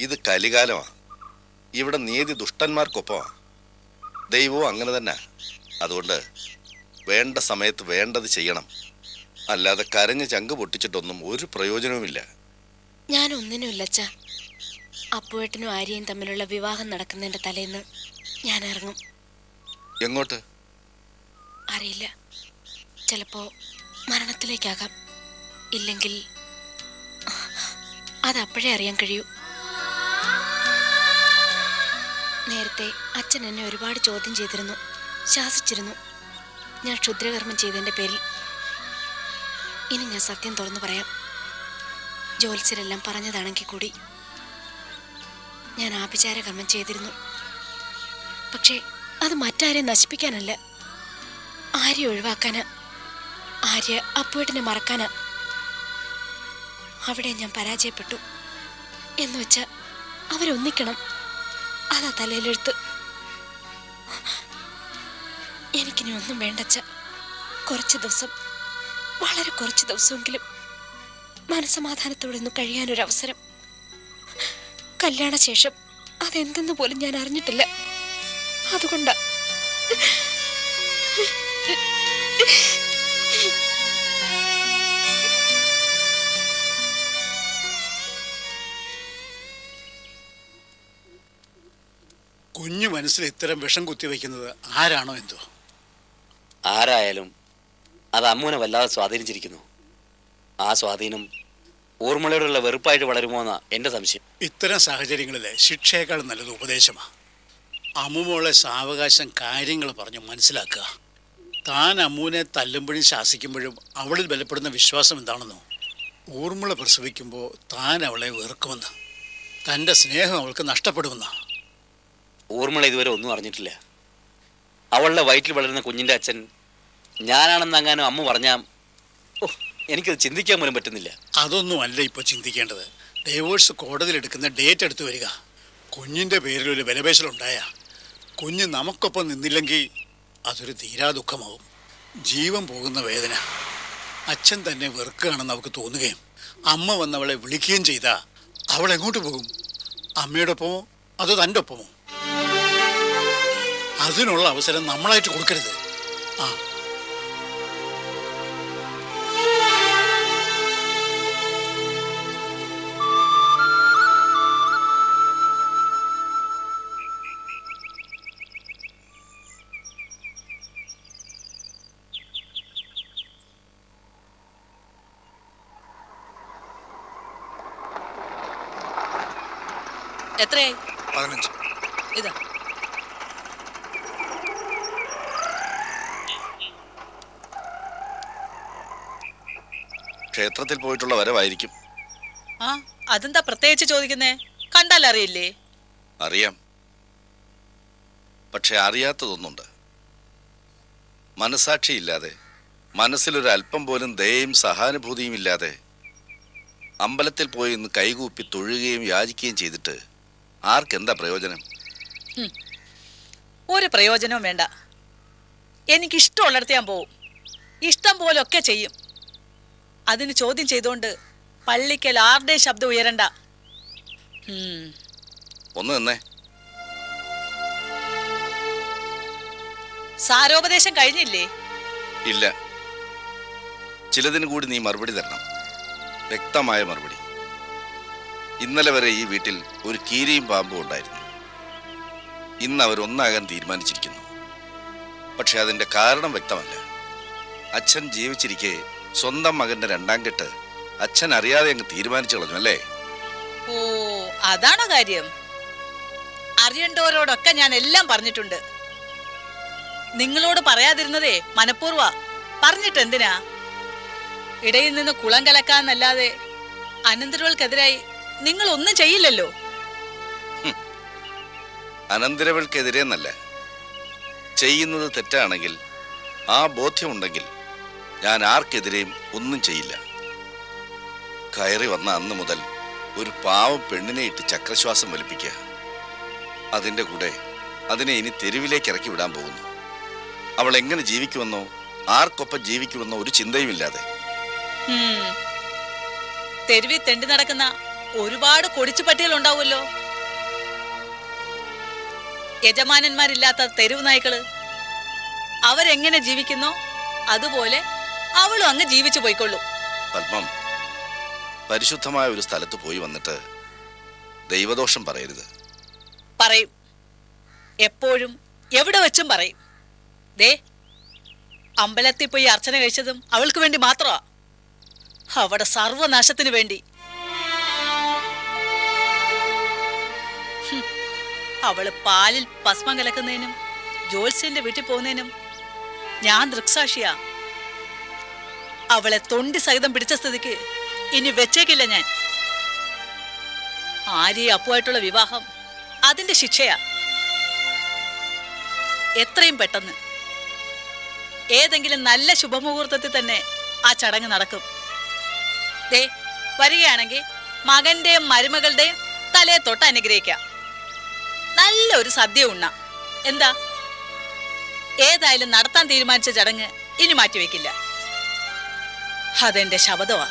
ഇത് കലികാലമാ. ഇവിടെ നീതി ദുഷ്ടന്മാർക്കൊപ്പമാ. ദൈവവും അങ്ങനെ തന്നെ. അതുകൊണ്ട് വേണ്ട സമയത്ത് വേണ്ടത് ചെയ്യണം. അല്ലാതെ കരഞ്ഞ് ചങ്ക് പൊട്ടിച്ചിട്ടൊന്നും ഒരു പ്രയോജനവുമില്ല. ഞാനൊന്നിനുമില്ല അച്ഛാ. അപ്പുവേട്ടനും ആര്യയും തമ്മിലുള്ള വിവാഹം നടക്കുന്നതിന്റെ തലേന്ന് ഞാൻ ഇറങ്ങും. എങ്ങോട്ട്? അറിയില്ല. ചിലപ്പോ മരണത്തിലേക്കാകാം. ഇല്ലെങ്കിൽ അതപ്പോഴേ അറിയാൻ കഴിയൂ. നേരത്തെ അച്ഛൻ എന്നെ ഒരുപാട് ചോദ്യം ചെയ്തിരുന്നു, ശാസിച്ചിരുന്നു. ഞാൻ ക്ഷുദ്രകർമ്മം ചെയ്തതിന്റെ പേരിൽ. ഇനി ഞാൻ സത്യം തുറന്നു പറയാം. ജ്യോത്സ്യരെല്ലാം പറഞ്ഞതാണെങ്കിൽ കൂടി ഞാൻ ആഭിചാര കർമ്മം ചെയ്തിരുന്നു. പക്ഷേ അത് മറ്റാരെയും നശിപ്പിക്കാനല്ല, ആര്യ ഒഴിവാക്കാനാ, ആര്യ അപ്പുവേട്ടനെ മറക്കാനാ. അവിടെ ഞാൻ പരാജയപ്പെട്ടു. എന്നുവെച്ചാ അവരൊന്നിക്കണം, അതാ തലയിലെഴുത്ത്. എനിക്കിനി ഒന്നും വേണ്ടച്ച. കുറച്ച് ദിവസം, വളരെ കുറച്ച് ദിവസമെങ്കിലും മനസമാധാനത്തോടെ ഒന്ന് കഴിയാനൊരവസരം. കല്യാണശേഷം അതെന്തെന്ന് പോലും ഞാൻ അറിഞ്ഞിട്ടില്ല. അതുകൊണ്ടാ. കുഞ്ഞു മനസ്സിൽ ഇത്തരം വിഷം കുത്തിവെക്കുന്നത് ആരാണോ എന്തോ. ആരായാലും അത് അമ്മൂനെ വല്ലാതെ സ്വാധീനിച്ചിരിക്കുന്നു. ആ സ്വാധീനം ഊർമിളയോടുള്ള വെറുപ്പായിട്ട് വളരുമോ എന്നാ എൻ്റെ സംശയം. ഇത്തരം സാഹചര്യങ്ങളിൽ ശിക്ഷയേക്കാൾ നല്ലത് ഉപദേശമാണ്. അമ്മുമോളെ സാവകാശം കാര്യങ്ങൾ പറഞ്ഞ് മനസ്സിലാക്കുക. താൻ അമ്മൂനെ തല്ലുമ്പോഴും ശാസിക്കുമ്പോഴും അവളിൽ ബലപ്പെടുന്ന വിശ്വാസം എന്താണെന്നോ, ഊർമിള പ്രസവിക്കുമ്പോൾ താൻ അവളെ വെറുക്കുമെന്ന്, തൻ്റെ സ്നേഹം അവൾക്ക് നഷ്ടപ്പെടുമെന്നാ. ഊർമിള ഇതുവരെ ഒന്നും അറിഞ്ഞിട്ടില്ല. അവളുടെ വയറ്റിൽ വളരുന്ന കുഞ്ഞിൻ്റെ അച്ഛൻ ഞാനാണെന്നങ്ങാനും അമ്മ പറഞ്ഞാൽ എനിക്കത് ചിന്തിക്കാൻ പോലും പറ്റുന്നില്ല. അതൊന്നുമല്ല ഇപ്പോൾ ചിന്തിക്കേണ്ടത്. ഡൈവോഴ്സ് കോടതിയിലെടുക്കുന്ന ഡേറ്റ് എടുത്തു വരിക. കുഞ്ഞിൻ്റെ പേരിൽ ഒരു വിലപേശലുണ്ടായ കുഞ്ഞ് നമുക്കൊപ്പം നിന്നില്ലെങ്കിൽ അതൊരു തീരാ ദുഃഖമാവും. ജീവൻ പോകുന്ന വേദന. അച്ഛൻ തന്നെ വെറുക്കുകയാണെന്ന് അവൾക്ക് തോന്നുകയും അമ്മ വന്നവളെ വിളിക്കുകയും ചെയ്താൽ അവൾ എങ്ങോട്ട് പോകും? അമ്മയുടെ ഒപ്പമോ അതോ തൻ്റെ ഒപ്പമോ? അതിനുള്ള അവസരം നമ്മളായിട്ട് കൊടുക്കരുത്. ആ എത്രയായി? 15. ഇതാ. ക്ഷേത്രത്തിൽ പോയിട്ടുള്ള വരവായിരിക്കും. ആ, അതെന്താ പ്രത്യേകിച്ച് ചോദിക്കുന്നേ? കണ്ടാൽ അറിയില്ലേ? അറിയാം. പക്ഷെ അറിയാത്തതൊന്നുണ്ട്. മനസാക്ഷിയില്ലാതെ, മനസ്സിലൊരല്പം പോലും ദയയും സഹാനുഭൂതിയും ഇല്ലാതെ അമ്പലത്തിൽ പോയി ഇന്ന് കൈകൂപ്പി തൊഴുകയും യാചിക്കുകയും ചെയ്തിട്ട് ആർക്കെന്താ പ്രയോജനം? ഒരു പ്രയോജനവും വേണ്ട. എനിക്കിഷ്ടമുള്ളിടത്ത് ഞാൻ പോവും. ഇഷ്ടം പോലൊക്കെ ചെയ്യും. അതിന് ചോദ്യം ചെയ്തുകൊണ്ട് പള്ളിക്കൽ ആരുടെ ശബ്ദം ഉയരണ്ട. ഒന്ന് നിന്നേ. സാരോപദേശം കഴിഞ്ഞില്ലേ? ഇല്ല. ചിലതിന് കൂടി നീ മറുപടി തരണം. വ്യക്തമായ മറുപടി. ഇന്നലെ വരെ ഈ വീട്ടിൽ ഒരു കീരിയും പാമ്പും ഉണ്ടായിരുന്നു. ഇന്ന് അവരൊന്നാകാൻ തീരുമാനിച്ചിരിക്കുന്നു. പക്ഷെ അതിൻ്റെ കാരണം വ്യക്തമല്ല. അച്ഛൻ ജീവിച്ചിരിക്കെ സ്വന്തം മകന്റെ രണ്ടാം കെട്ട് അച്ഛൻ അറിയാതെ അങ്ങ് തീരുമാനിച്ചു കളഞ്ഞു അല്ലേ? ഓ, അതാണോ കാര്യം? അറിയണ്ടവരോടൊക്കെ ഞാൻ എല്ലാം പറഞ്ഞിട്ടുണ്ട്. നിങ്ങളോട് പറയാതിരുന്നതേ മനഃപൂർവ്വ. പറഞ്ഞിട്ട് എന്തിനാ? ഇടയിൽ നിന്ന് കുളം കലക്കാന്നല്ലാതെ അനന്തരവൾക്കെതിരായി നിങ്ങൾ ഒന്നും ചെയ്യില്ലല്ലോ. അനന്തരവൾക്കെതിരെ എന്നല്ല, ചെയ്യുന്നത് തെറ്റാണെങ്കിൽ ആ ബോധ്യമുണ്ടെങ്കിൽ ഞാൻ ആർക്കെതിരെയും ഒന്നും ചെയ്യില്ല. കയറി വന്ന അന്ന് മുതൽ ഒരു പാവം പെണ്ണിനെ ഇട്ട് ചക്രശ്വാസം വലിപ്പിക്കുക. അതിൻ്റെ കൂടെ അതിനെ ഇനി തെരുവിലേക്ക് ഇറക്കി വിടാൻ പോകുന്നു. അവൾ എങ്ങനെ ജീവിക്കുമെന്നോ ആർക്കൊപ്പം ജീവിക്കുമെന്നോ ഒരു ചിന്തയുമില്ലാതെ. തെരുവിൽ തെണ്ടി നടക്കുന്ന ഒരുപാട് കൊടിച്ചു പട്ടികൾ ഉണ്ടാവുമല്ലോ. യജമാനന്മാരില്ലാത്ത തെരുവ് നായ്ക്കള്. അവരെങ്ങനെ ജീവിക്കുന്നോ അതുപോലെ അവളും അങ്ങ് ജീവിച്ചു പോയിക്കൊള്ളൂ. പത്മം, പരിശുദ്ധമായ ഒരു സ്ഥലത്ത് പോയി വന്നിട്ട് ദൈവദോഷം പറയരുത്. പറയും, എപ്പോഴും എവിടെ വെച്ചും പറയും. ദേ, അമ്പലത്തിൽ പോയി അർച്ചന കഴിച്ചതും അവൾക്ക് വേണ്ടി മാത്രമാ, അവിടെ സർവനാശത്തിന് വേണ്ടി. അവള് പാലിൽ ഭസ്മം കലക്കുന്നതിനും ജോത്സ്യന്റെ വീട്ടിൽ പോകുന്നതിനും ഞാൻ ദൃക്സാക്ഷിയാ. അവളെ തൊണ്ടി സഹിതം പിടിച്ച സ്ഥിതിക്ക് ഇനി വെച്ചേക്കില്ല ഞാൻ. ആര്യ അപ്പുമായിട്ടുള്ള വിവാഹം അതിന്റെ ശിക്ഷയാ. എത്രയും പെട്ടെന്ന് ഏതെങ്കിലും നല്ല ശുഭമുഹൂർത്തത്തിൽ തന്നെ ആ ചടങ്ങ് നടക്കും. ദേ, വരികയാണെങ്കിൽ മകന്റെയും മരുമകളുടെയും തലയെ തൊട്ട് അനുഗ്രഹിക്കാം. നല്ലൊരു സദ്യ ഉണ്ണാം. എന്താ? ഏതായാലും നടത്താൻ തീരുമാനിച്ച ചടങ്ങ് ഇനി മാറ്റിവെക്കില്ല. അതെന്റെ ശപഥമാ.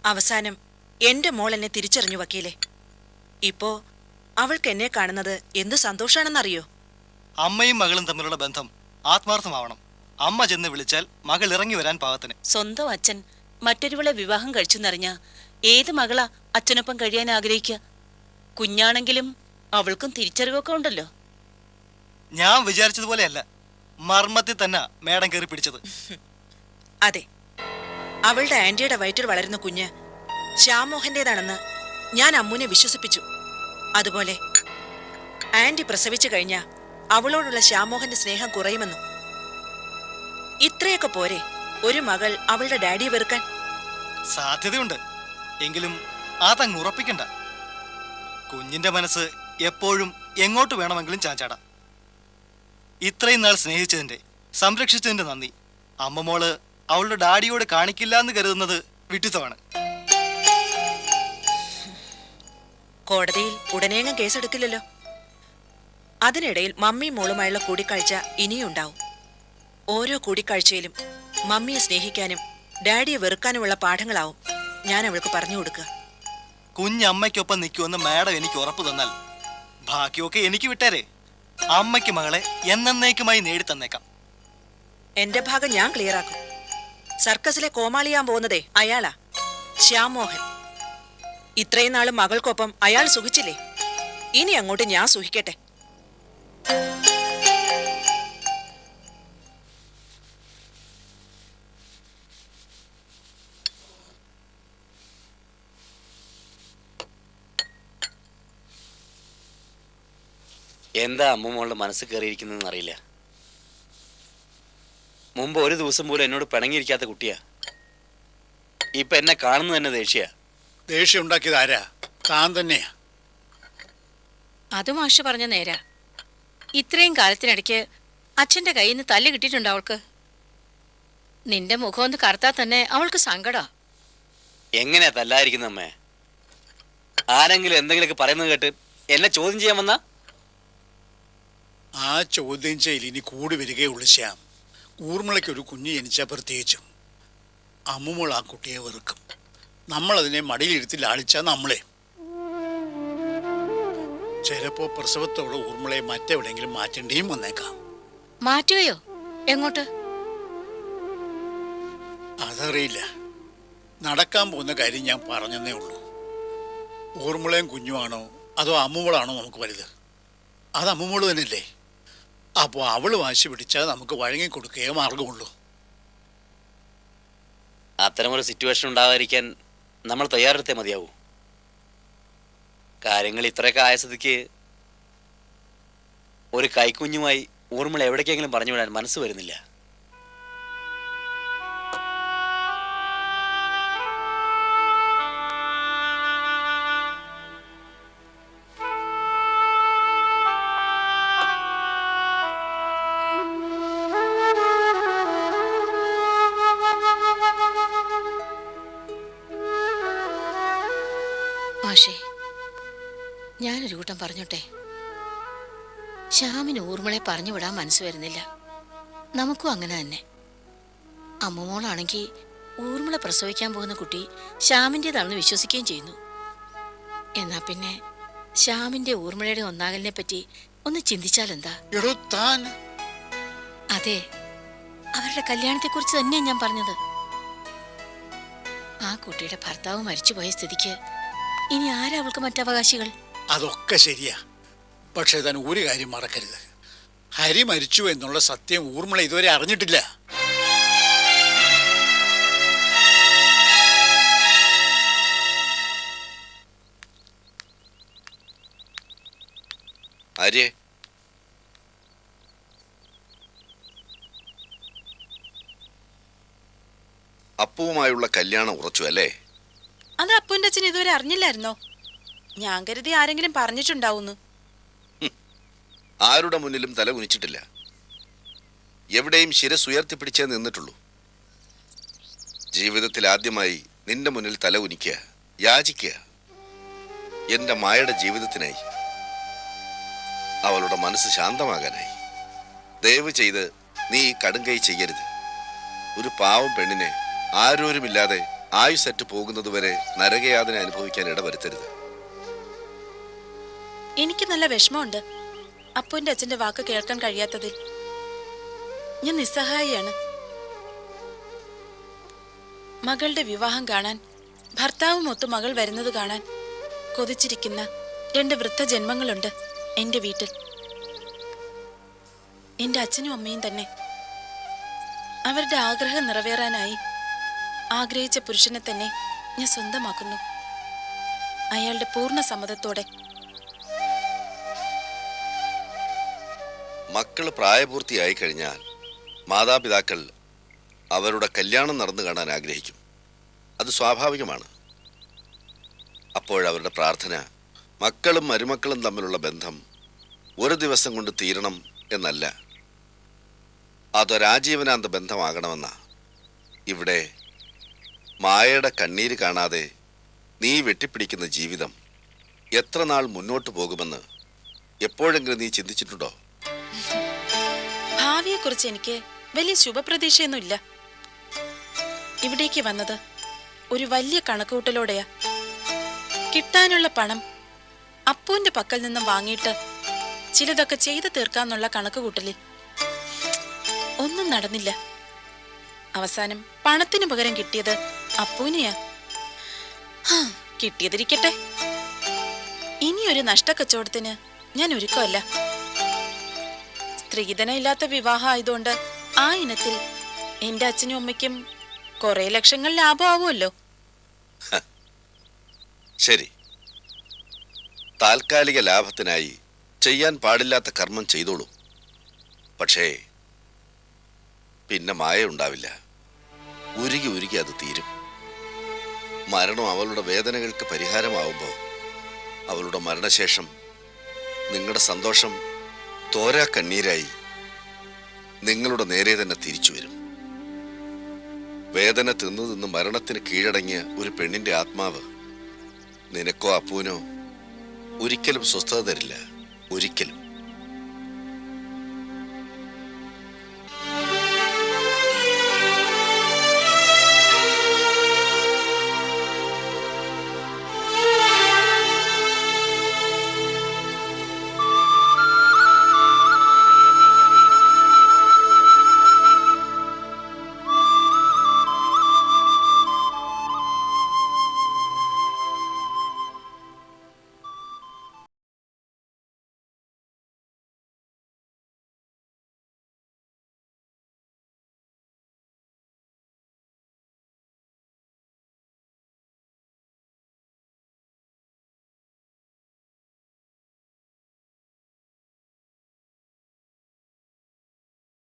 അവസാനം എന്റെ മോൾ എന്നെ തിരിച്ചറിഞ്ഞു വക്കീലെ. ഇപ്പോ അവൾക്ക് എന്നെ കാണുന്നത് എന്ത് സന്തോഷാണെന്നറിയോ? അമ്മയും മകളും തമ്മിലുള്ള ബന്ധം ആത്മാർത്ഥമാവണം. അമ്മ ചെന്ന് വിളിച്ചാൽ മകൾ ഇറങ്ങി വരാൻ പാകത്തിന്. സ്വന്തം അച്ഛൻ മറ്റൊരുവളെ വിവാഹം കഴിച്ചെന്നറിഞ്ഞ ഏത് മകളാ അച്ഛനൊപ്പം കഴിയാൻ ആഗ്രഹിക്കുക? കുഞ്ഞാണെങ്കിലും അവൾക്കും തിരിച്ചറിവൊക്കെ ഉണ്ടല്ലോ. ഞാൻ വിചാരിച്ചതുപോലെയല്ല, മർമ്മത്തിൽ തന്നെ മേടം കയറി പിടിച്ചത്. അതെ, അവളുടെ ആന്റിയുടെ വയറ്റിൽ വളരുന്ന കുഞ്ഞ് ശ്യാമോഹന്റേതാണെന്ന് ഞാൻ അമ്മുനെ വിശ്വസിപ്പിച്ചു. അതുപോലെ ആന്റി പ്രസവിച്ചു കഴിഞ്ഞ അവളോടുള്ള ശ്യാമോഹന്റെ സ്നേഹം കുറയുമെന്നും. ഇത്രയൊക്കെ പോരെ ഒരു മകൾ അവളുടെ ഡാഡിയെ വെറുക്കാൻ? സാധ്യതയുണ്ട്, എങ്കിലും അതങ്ങ് ഉറപ്പിക്കണ്ട. കുഞ്ഞിന്റെ മനസ്സ് എപ്പോഴും എങ്ങോട്ട് വേണമെങ്കിലും ചാച്ചാടാം. ഇത്രയും നാൾ സ്നേഹിച്ചതിന്റെ, സംരക്ഷിച്ചതിന്റെ നന്ദി അമ്മമോള് അവളുടെ ഡാഡിയോട് കാണിക്കില്ല എന്ന് കരുതുന്നത് വിട്ടിത്തമാണ്. കോടതിയിൽ ഉടനെയെങ്ങും കേസെടുക്കില്ലല്ലോ. അതിനിടയിൽ മമ്മിയും മോളുമായുള്ള കൂടിക്കാഴ്ച ഇനിയും ഉണ്ടാവും. ഓരോ കൂടിക്കാഴ്ചയിലും മമ്മിയെ സ്നേഹിക്കാനും ഡാഡിയെ വെറുക്കാനുമുള്ള പാഠങ്ങളാവും ഞാൻ അവൾക്ക് പറഞ്ഞു കൊടുക്കുക. കുഞ്ഞമ്മയ്ക്കൊപ്പം നിൽക്കുമെന്ന് മാഡം എനിക്ക് ഉറപ്പ് തന്നാൽ ബാക്കിയൊക്കെ എനിക്ക് വിട്ടേരെ. അമ്മയ്ക്ക് മകളെ എന്നേക്കുമായി നേടിത്തന്നേക്കാം. എന്റെ ഭാഗം ഞാൻ ക്ലിയറാക്കും. സർക്കസിലെ കോമാളിയാൻ പോകുന്നതേ അയാളാ, ശ്യാമോഹൻ. ഇത്രയും നാളും മകൾക്കൊപ്പം അയാൾ സുഖിച്ചില്ലേ? ഇനി അങ്ങോട്ട് ഞാൻ സുഖിക്കട്ടെ. എന്താ അമ്മമ്മോളുടെ മനസ്സ് കയറിയിരിക്കുന്നതെന്ന് അറിയില്ല. മുമ്പ് ഒരു ദിവസം പോലും എന്നോട് പിണങ്ങിയിരിക്കാത്ത കുട്ടിയാ. ഇപ്പൊ എന്നെ കാണുന്നത് തന്നെ ദേഷ്യ. ദേഷ്യം ഉണ്ടാക്കിയത് ആരാ? താൻ തന്നെയാ. അത് മാഷ് പറഞ്ഞ നേരാ. ഇത്രയും കാലത്തിനിടയ്ക്ക് അച്ഛന്റെ കയ്യിൽ നിന്ന് തല്ല് കിട്ടിയിട്ടുണ്ടോ അവൾക്ക്? നിന്റെ മുഖം ഒന്ന് കറുത്താൽ തന്നെ അവൾക്ക് സങ്കടാ. എങ്ങനെയാ തല്ലായിരിക്കുന്ന അമ്മേ? ആരെങ്കിലും എന്തെങ്കിലുമൊക്കെ പറയുന്നത് കേട്ട് എന്നെ ചോദ്യം ചെയ്യാൻ വന്നാ? ആ ചോദ്യം ചെയ്യൽ ഇനി കൂടി വരികയുള്ളൂ ശ്യാം. ഊർമിളയ്ക്കൊരു കുഞ്ഞ് ജനിച്ചാൽ പ്രത്യേകിച്ചും അമ്മുമോൾ ആ കുട്ടിയെ വെറുക്കും. നമ്മളതിനെ മടിയിലിരുത്തി ലാളിച്ചാൽ നമ്മളെ. ചിലപ്പോ പ്രസവത്തോടെ ഊർമിളയെ മറ്റെവിടെയെങ്കിലും മാറ്റേണ്ടിയും വന്നേക്കാം. മാറ്റുകയോ? എങ്ങോട്ട്? അതറിയില്ല. നടക്കാൻ പോകുന്ന കാര്യം ഞാൻ പറഞ്ഞതേ ഉള്ളൂ. ഊർമിളയും കുഞ്ഞുമാണോ അതോ അമ്മുമോളാണോ നമുക്ക് വലുത്? അത് അമ്മുമോള് തന്നെയല്ലേ. അപ്പോൾ അവള് വാശി പിടിച്ചാൽ നമുക്ക് വഴങ്ങിക്കൊടുക്കുകയേ മാർഗമുള്ളൂ. അത്തരമൊരു സിറ്റുവേഷൻ ഉണ്ടാകാതിരിക്കാൻ നമ്മൾ തയ്യാറെടുത്തേ മതിയാവൂ. കാര്യങ്ങൾ ഇത്രയൊക്കെ ആയ സ്ഥിതിക്ക് ഒരു കൈക്കുഞ്ഞുമായി ഊർമിള എവിടേക്കെങ്കിലും പറഞ്ഞു വിടാൻ മനസ്സ് വരുന്നില്ല. മാഷേ, ഞാനൊരു കൂട്ടം പറഞ്ഞോട്ടെ. ശ്യാമിന് ഊർമിളെ പറഞ്ഞു വിടാൻ മനസ്സ് വരുന്നില്ല. നമുക്കും അങ്ങനെ തന്നെ. അമ്മമോളാണെങ്കിൽ ഊർമിള പ്രസവിക്കാൻ പോകുന്ന കുട്ടി ശ്യാമിൻ്റെതാണെന്ന് വിശ്വസിക്കുകയും ചെയ്യുന്നു. എന്നാ പിന്നെ ശ്യാമിന്റെ ഊർമിളയുടെ ഒന്നാകലിനെ പറ്റി ഒന്ന് ചിന്തിച്ചാലെന്താ? എടോ താൻ അതെ, അവരുടെ കല്യാണത്തെക്കുറിച്ച് തന്നെയാണ് ഞാൻ പറഞ്ഞത്. ആ കുട്ടിയുടെ ഭർത്താവ് മരിച്ചുപോയ സ്ഥിതിക്ക് ഇനി ആരാ അവൾക്ക് മറ്റവകാശികൾ? അതൊക്കെ ശരിയാ. പക്ഷെ താൻ ഒരു കാര്യം മറക്കരുത്, ഹരി മരിച്ചു എന്നുള്ള സത്യം ഊർമിള ഇതുവരെ അറിഞ്ഞിട്ടില്ല. ആര്യ, അപ്പുവുമായുള്ള കല്യാണം ഉറച്ചു അല്ലേ? അത് അപ്പുവിന്റെ അച്ഛൻ ഇതുവരെ അറിഞ്ഞില്ലായിരുന്നോ? ഞാൻ കരുതി ആരെങ്കിലും പറഞ്ഞിട്ടുണ്ടാവുന്നു. ആരുടെ മുന്നിലും തല കുനിച്ചിട്ടില്ല. എവിടെയും ശിരസ് ഉയർത്തിപ്പിടിച്ചേ നിന്നിട്ടുള്ളൂ. ജീവിതത്തിൽ ആദ്യമായി നിന്റെ മുന്നിൽ തല കുനിക്കുക, യാചിക്കുക. എന്റെ മായയുടെ ജീവിതത്തിനായി, അവളുടെ മനസ്സ് ശാന്തമാകാനായി. ദയവ് ചെയ്ത് നീ ഈ കടുങ്കൈ ചെയ്യരുത്. ഒരു പാവം പെണ്ണിനെ ആരോരുമില്ലാതെ ആയുസറ്റ് പോകുന്നതുവരെ നരകയാതന അനുഭവിക്കാൻ ഇടവരുത്തരുത്. എനിക്ക് നല്ല വിഷമമുണ്ട് അപ്പുവിന്റെ അച്ഛന്റെ വാക്ക് കേൾക്കാൻ കഴിയാത്തതിൽ. ഞാൻ നിസ്സഹായിയാണ്. മകളുടെ വിവാഹം കാണാൻ, ഭർത്താവുമൊത്ത് മകൾ വരുന്നത് കാണാൻ കൊതിച്ചിരിക്കുന്ന 2 വൃദ്ധജന്മങ്ങളുണ്ട് എന്റെ വീട്ടിൽ. എന്റെ അച്ഛനും അമ്മയും തന്നെ. അവരുടെ ആഗ്രഹം നിറവേറാനായി ആഗ്രഹിച്ച പുരുഷനെ തന്നെ ഞാൻ സ്വന്തമാക്കുന്നു, അയാളുടെ പൂർണ്ണ സമ്മതത്തോടെ. മക്കള് പ്രായപൂർത്തിയായി കഴിഞ്ഞാൽ മാതാപിതാക്കൾ അവരുടെ കല്യാണം നടന്നു കാണാൻ ആഗ്രഹിക്കും. അത് സ്വാഭാവികമാണ്. അപ്പോഴവരുടെ പ്രാർത്ഥന മക്കളും മരുമക്കളും തമ്മിലുള്ള ബന്ധം ഒരു ദിവസം കൊണ്ട് തീരണം എന്നല്ല, അതൊരാജീവനാന്ത ബന്ധമാകണമെന്ന. ഇവിടെ മായയുടെ കണ്ണീര് കാണാതെ നീ വെട്ടിപ്പിടിക്കുന്ന ജീവിതം എത്ര നാൾ മുന്നോട്ട് പോകുമെന്ന് എപ്പോഴെങ്കിലും നീ ചിന്തിച്ചിട്ടുണ്ടോ? ഭാവിയെക്കുറിച്ച് എനിക്ക് വലിയ ശുഭപ്രതീക്ഷയൊന്നുമില്ല. ഇവിടേക്ക് വന്നത് ഒരു വലിയ കണക്കുകൂട്ടലോടെയാ. കിട്ടാനുള്ള പണം അപ്പുവിന്റെ പക്കൽ നിന്നും വാങ്ങിയിട്ട് ചിലതൊക്കെ ചെയ്തു തീർക്കാന്നുള്ള കണക്കുകൂട്ടലിൽ ഒന്നും നടന്നില്ല. അവസാനം പണത്തിനു പകരം കിട്ടിയത് അപ്പൂനെയാ. കിട്ടിയതിരിക്കട്ടെ, ഇനിയൊരു നഷ്ടക്കച്ചവടത്തിന് ഞാൻ ഒരുക്കമല്ല. സ്ത്രീധനം ഇല്ലാത്ത വിവാഹം ആയതുകൊണ്ട് ആ ഇനത്തിൽ എന്റെ അച്ഛനും അമ്മയ്ക്കും കുറെ ലക്ഷങ്ങൾ ലാഭമാവുമല്ലോ. ശരി, താൽക്കാലിക ലാഭത്തിനായി ചെയ്യാൻ പാടില്ലാത്ത കർമ്മം ചെയ്തോളൂ. പക്ഷേ പിന്നെ മായ ഉണ്ടാവില്ല. ഉരുകി ഉരുകി അത് തീരും. മരണം അവളുടെ വേദനകൾക്ക് പരിഹാരമാവുമ്പോൾ അവളുടെ മരണശേഷം നിങ്ങളുടെ സന്തോഷം തോരാ കണ്ണീരായി നിങ്ങളുടെ നേരെ തന്നെ തിരിച്ചു വരും. വേദന തിന്നു തിന്ന് മരണത്തിന് കീഴടങ്ങിയ ഒരു പെണ്ണിന്റെ ആത്മാവ് നിനക്കോ അപ്പൂനോ ഒരിക്കലും സ്വസ്ഥത തരില്ല. ഒരിക്കലും.